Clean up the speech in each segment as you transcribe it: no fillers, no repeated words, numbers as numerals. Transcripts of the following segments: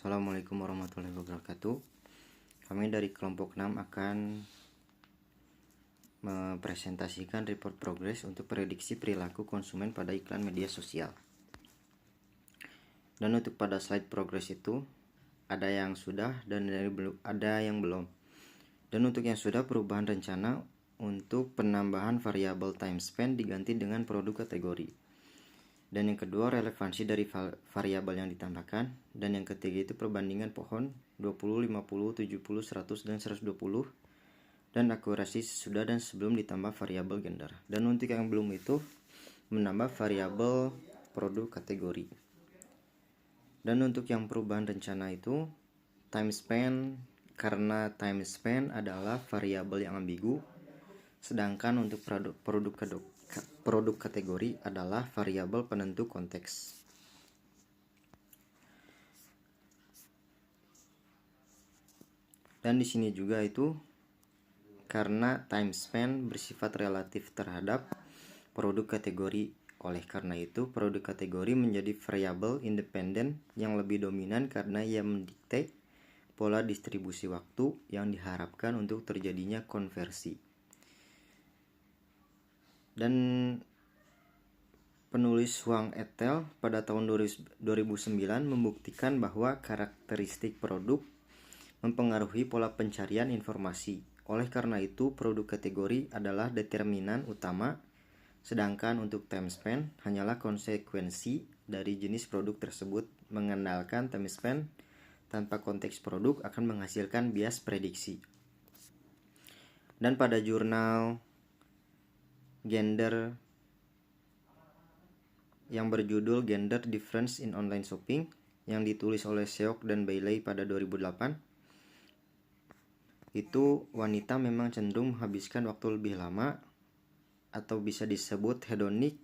Assalamualaikum warahmatullahi wabarakatuh. Kami dari kelompok 6 akan mempresentasikan report progress untuk prediksi perilaku konsumen pada iklan media sosial. Dan untuk pada slide progress itu ada yang sudah dan ada yang belum. Dan untuk yang sudah, perubahan rencana untuk penambahan variabel time spend diganti dengan produk kategori. Dan yang kedua, relevansi dari variabel yang ditambahkan. Dan yang ketiga itu perbandingan pohon 20, 50, 70, 100, dan 120. Dan akurasi sesudah dan sebelum ditambah variabel gender. Dan untuk yang belum itu menambah variabel produk kategori. Dan untuk yang perubahan rencana itu time spend, karena time spend adalah variabel yang ambigu, sedangkan untuk produk kategori adalah variabel penentu konteks. Dan di sini juga itu karena time spend bersifat relatif terhadap produk kategori. Oleh karena itu, produk kategori menjadi variabel independen yang lebih dominan karena ia mendikte pola distribusi waktu yang diharapkan untuk terjadinya konversi. Dan penulis Huang et al. Pada tahun 2009 membuktikan bahwa karakteristik produk mempengaruhi pola pencarian informasi. Oleh karena itu, produk kategori adalah determinan utama, sedangkan untuk time spend hanyalah konsekuensi dari jenis produk tersebut. Mengandalkan time spend tanpa konteks produk akan menghasilkan bias prediksi. Dan pada jurnal Gender yang berjudul Gender Difference in Online Shopping yang ditulis oleh Seok dan Bailey pada 2008, itu wanita memang cenderung menghabiskan waktu lebih lama atau bisa disebut hedonik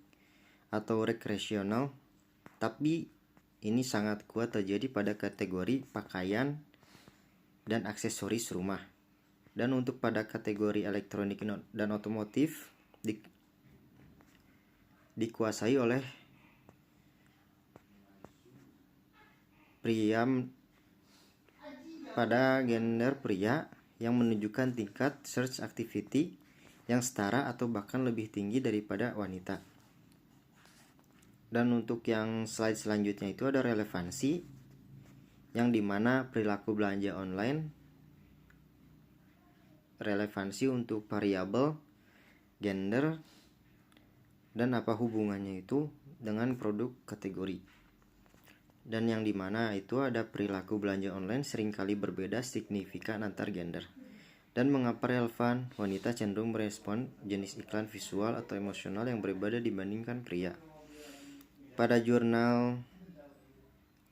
atau rekreasional, tapi ini sangat kuat terjadi pada kategori pakaian dan aksesoris rumah. Dan untuk pada kategori elektronik dan otomotif dikuasai oleh pria pada gender pria yang menunjukkan tingkat search activity yang setara atau bahkan lebih tinggi daripada wanita. Dan untuk yang slide selanjutnya itu ada relevansi, yang dimana perilaku belanja online relevansi untuk variabel gender dan apa hubungannya itu dengan produk kategori. Dan yang dimana itu ada perilaku belanja online seringkali berbeda signifikan antar gender. Dan mengapa relevan, wanita cenderung merespon jenis iklan visual atau emosional yang berbeda dibandingkan pria. Pada jurnal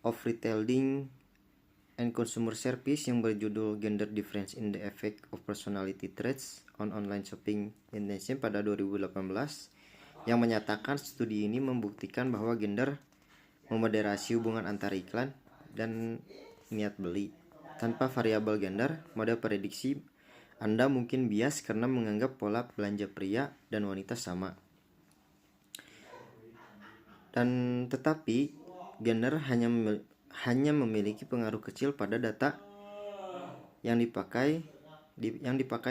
of Retailing and Consumer Service yang berjudul Gender Difference in the Effect of Personality Traits on Online Shopping Intention pada 2018, yang menyatakan studi ini membuktikan bahwa gender memoderasi hubungan antara iklan dan niat beli. Tanpa variabel gender, model prediksi Anda mungkin bias karena menganggap pola belanja pria dan wanita sama. Dan tetapi gender hanya memiliki pengaruh kecil pada data yang dipakai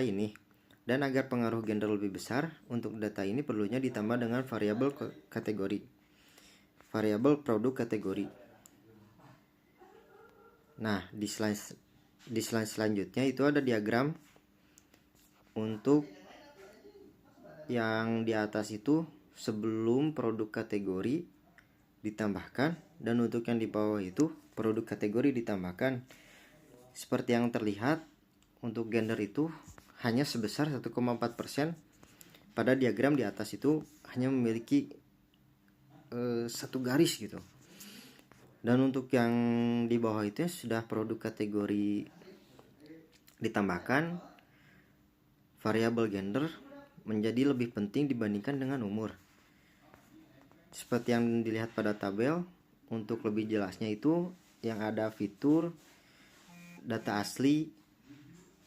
ini. Dan agar pengaruh gender lebih besar, untuk data ini perlunya ditambah dengan variabel kategori, variabel produk kategori. Nah, di slide selanjutnya itu ada diagram untuk yang di atas itu sebelum produk kategori ditambahkan, dan untuk yang di bawah itu produk kategori ditambahkan. Seperti yang terlihat, untuk gender itu hanya sebesar 1,4%. Pada diagram di atas itu hanya memiliki satu garis gitu. Dan untuk yang di bawah itu sudah produk kategori ditambahkan, variabel gender menjadi lebih penting dibandingkan dengan umur. Seperti yang dilihat pada tabel, untuk lebih jelasnya itu yang ada fitur data asli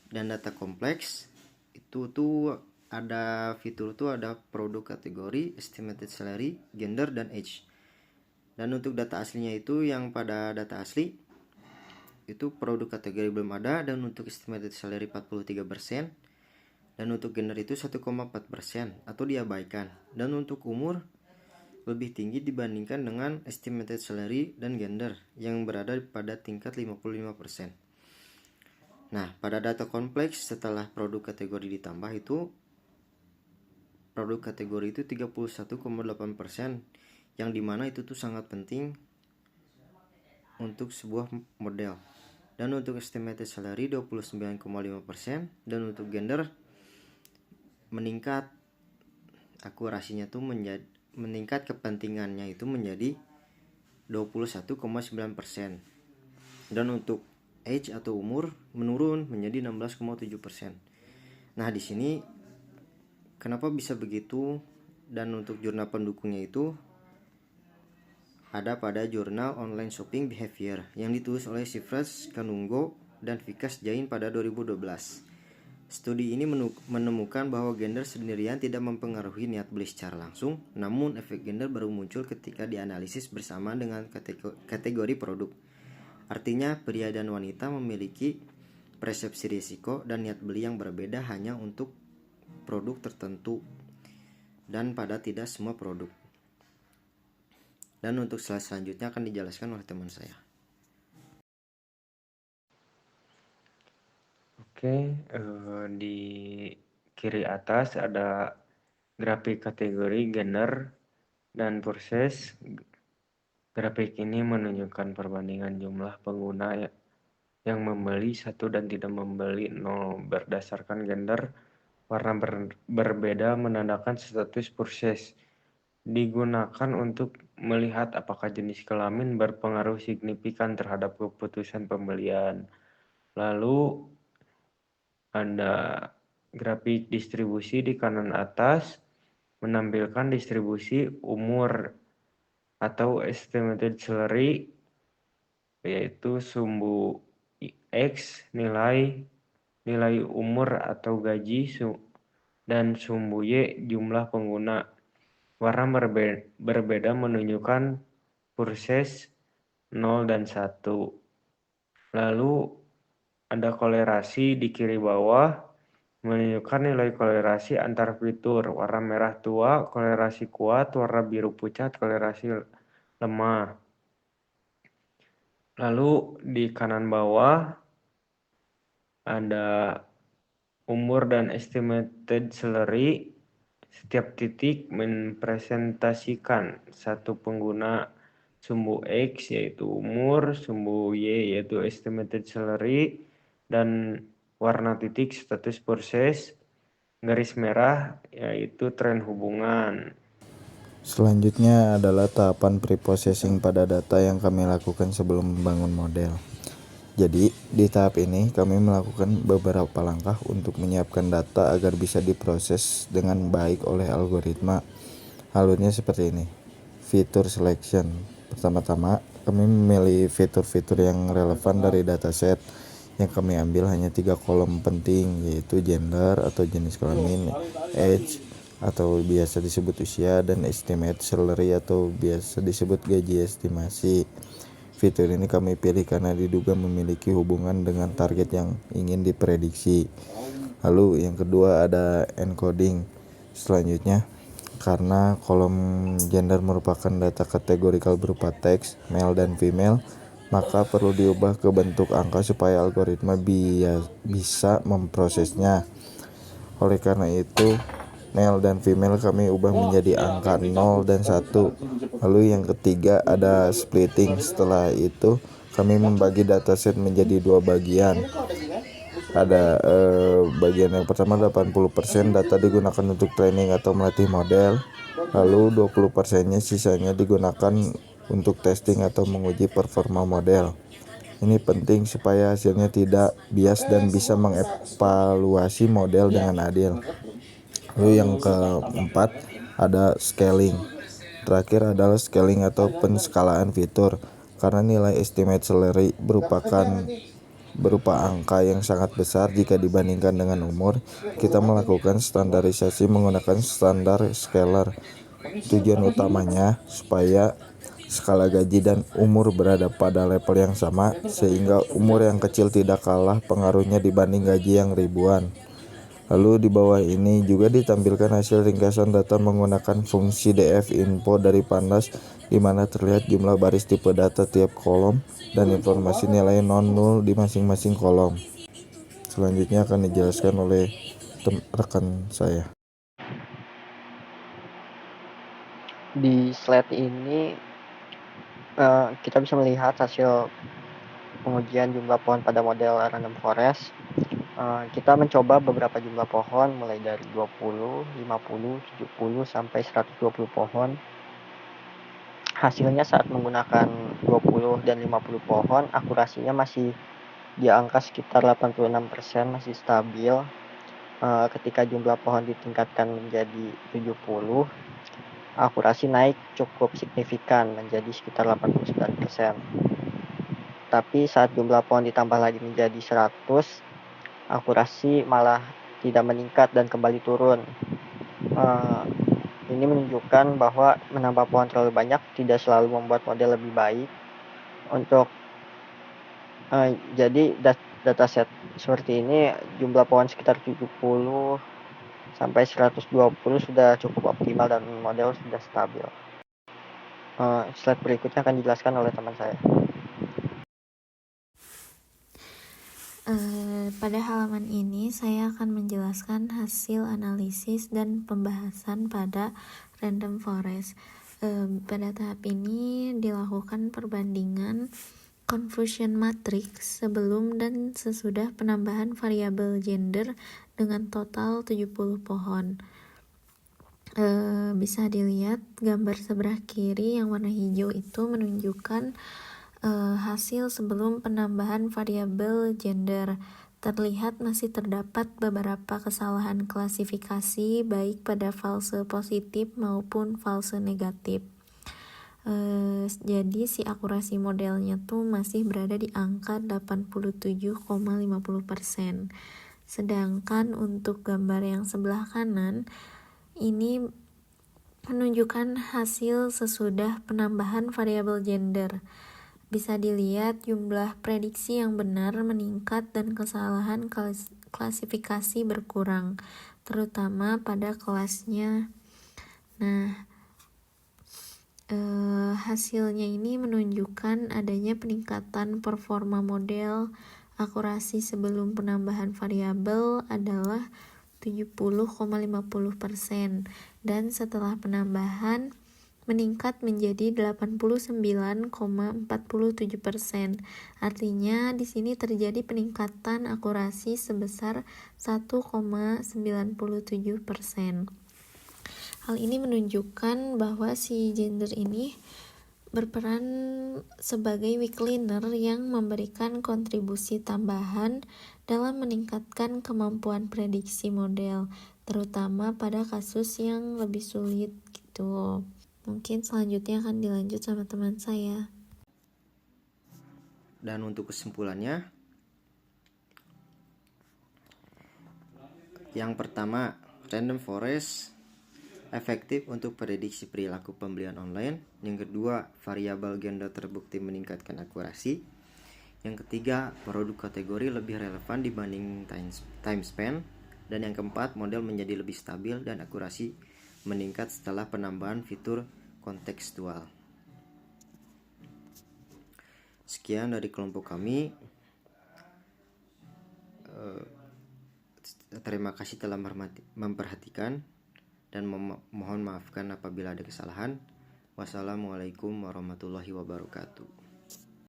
dan data kompleks. Itu tuh ada fitur tuh ada produk kategori, estimated salary, gender, dan age. Dan untuk data aslinya itu yang pada data asli itu produk kategori belum ada, dan untuk estimated salary 43%, dan untuk gender itu 1,4% atau diabaikan, dan untuk umur lebih tinggi dibandingkan dengan estimated salary dan gender yang berada pada tingkat 55%. Nah, pada data kompleks setelah produk kategori ditambah itu produk kategori itu 31,8%, yang dimana itu tuh sangat penting untuk sebuah model. Dan untuk estimated salary 29,5%, dan untuk gender meningkat akurasinya tuh meningkat kepentingannya itu menjadi 21,9%. Dan untuk age atau umur menurun menjadi 16,7%. Nah, di sini kenapa bisa begitu? Dan untuk jurnal pendukungnya itu ada pada jurnal online shopping behavior yang ditulis oleh Sifras Kanungo dan Vikas Jain pada 2012. Studi ini menemukan bahwa gender sendirian tidak mempengaruhi niat beli secara langsung, namun efek gender baru muncul ketika dianalisis bersama dengan kategori produk. Artinya, pria dan wanita memiliki persepsi risiko dan niat beli yang berbeda hanya untuk produk tertentu dan pada tidak semua produk. Dan untuk slide selanjutnya akan dijelaskan oleh teman saya. Oke, di kiri atas ada grafik kategori gender dan proses. Grafik ini menunjukkan perbandingan jumlah pengguna yang membeli 1 dan tidak membeli 0 berdasarkan gender. Warna berbeda menandakan status purchase. Digunakan untuk melihat apakah jenis kelamin berpengaruh signifikan terhadap keputusan pembelian. Lalu ada grafik distribusi di kanan atas menampilkan distribusi umur atau estimated salary, yaitu sumbu X nilai umur atau gaji, dan sumbu Y jumlah pengguna. Warna berbeda menunjukkan purchase 0 dan 1. Lalu ada kolerasi di kiri bawah menunjukkan nilai kolerasi antar fitur. Warna merah tua kolerasi kuat, warna biru pucat kolerasi lemah. Lalu di kanan bawah ada umur dan estimated salary. Setiap titik mempresentasikan satu pengguna. Sumbu X yaitu umur, sumbu Y yaitu estimated salary, dan warna titik status purchase. Garis merah yaitu tren hubungan. Selanjutnya adalah tahapan pre-processing pada data yang kami lakukan sebelum membangun model. Jadi, di tahap ini kami melakukan beberapa langkah untuk menyiapkan data agar bisa diproses dengan baik oleh algoritma. Alurnya seperti ini. Fitur selection. Pertama-tama, kami memilih fitur-fitur yang relevan dari dataset. Yang kami ambil hanya 3 kolom penting, yaitu gender atau jenis kelamin, age atau biasa disebut usia, dan estimate salary atau biasa disebut gaji estimasi. Fitur ini kami pilih karena diduga memiliki hubungan dengan target yang ingin diprediksi. Lalu yang kedua ada encoding. Selanjutnya, karena kolom gender merupakan data kategorikal berupa teks, male dan female, maka perlu diubah ke bentuk angka supaya algoritma bisa memprosesnya. Oleh karena itu, male dan female kami ubah menjadi angka 0 dan 1. Lalu yang ketiga ada splitting. Setelah itu kami membagi dataset menjadi 2 bagian. Ada bagian yang pertama 80% data digunakan untuk training atau melatih model. Lalu 20%-nya sisanya digunakan untuk testing atau menguji performa model. Ini penting supaya hasilnya tidak bias dan bisa mengevaluasi model dengan adil. Lalu yang keempat ada scaling. Terakhir adalah scaling atau penskalaan fitur. Karena nilai estimate salary berupa angka yang sangat besar jika dibandingkan dengan umur, kita melakukan standarisasi menggunakan standar scaler. Tujuan utamanya supaya skala gaji dan umur berada pada level yang sama, sehingga umur yang kecil tidak kalah pengaruhnya dibanding gaji yang ribuan. Lalu di bawah ini juga ditampilkan hasil ringkasan data menggunakan fungsi df info dari Pandas, di mana terlihat jumlah baris tipe data tiap kolom dan informasi nilai non-nul di masing-masing kolom. Selanjutnya akan dijelaskan oleh rekan saya. Di slide ini kita bisa melihat hasil pengujian jumlah pohon pada model random forest. Kita mencoba beberapa jumlah pohon mulai dari 20, 50, 70 sampai 120 pohon. Hasilnya saat menggunakan 20 dan 50 pohon, akurasinya masih di angka sekitar 86%, masih stabil. Ketika jumlah pohon ditingkatkan menjadi 70, akurasi naik cukup signifikan menjadi sekitar 89%. Tapi saat jumlah pohon ditambah lagi menjadi 100, akurasi malah tidak meningkat dan kembali turun. Ini menunjukkan bahwa menambah pohon terlalu banyak tidak selalu membuat model lebih baik. Jadi dataset seperti ini, jumlah pohon sekitar 70 sampai 120 sudah cukup optimal dan model sudah stabil. Slide berikutnya akan dijelaskan oleh teman saya. Pada halaman ini saya akan menjelaskan hasil analisis dan pembahasan pada random forest. Pada tahap ini dilakukan perbandingan confusion matrix sebelum dan sesudah penambahan variabel gender dengan total 70 pohon. Bisa dilihat gambar sebelah kiri yang warna hijau itu menunjukkan hasil sebelum penambahan variabel gender. Terlihat masih terdapat beberapa kesalahan klasifikasi baik pada false positif maupun false negatif. Jadi si akurasi modelnya tuh masih berada di angka 87,50%. Sedangkan untuk gambar yang sebelah kanan ini menunjukkan hasil sesudah penambahan variabel gender. Bisa dilihat jumlah prediksi yang benar meningkat dan kesalahan klasifikasi berkurang, terutama pada kelasnya. Nah, hasilnya ini menunjukkan adanya peningkatan performa model. Akurasi sebelum penambahan variabel adalah 70,50% dan setelah penambahan meningkat menjadi 89,47%. Artinya di sini terjadi peningkatan akurasi sebesar 1,97%. Hal ini menunjukkan bahwa si gender ini berperan sebagai weak learner yang memberikan kontribusi tambahan dalam meningkatkan kemampuan prediksi model, terutama pada kasus yang lebih sulit gitu. Mungkin selanjutnya akan dilanjut sama teman saya. Dan untuk kesimpulannya, yang pertama, random forest efektif untuk prediksi perilaku pembelian online. Yang kedua, variabel gender terbukti meningkatkan akurasi. Yang ketiga, produk kategori lebih relevan dibanding time span. Dan yang keempat, model menjadi lebih stabil dan akurasi meningkat setelah penambahan fitur kontekstual. Sekian dari kelompok kami. Terima kasih telah memperhatikan dan mohon maafkan apabila ada kesalahan. Wassalamualaikum warahmatullahi wabarakatuh.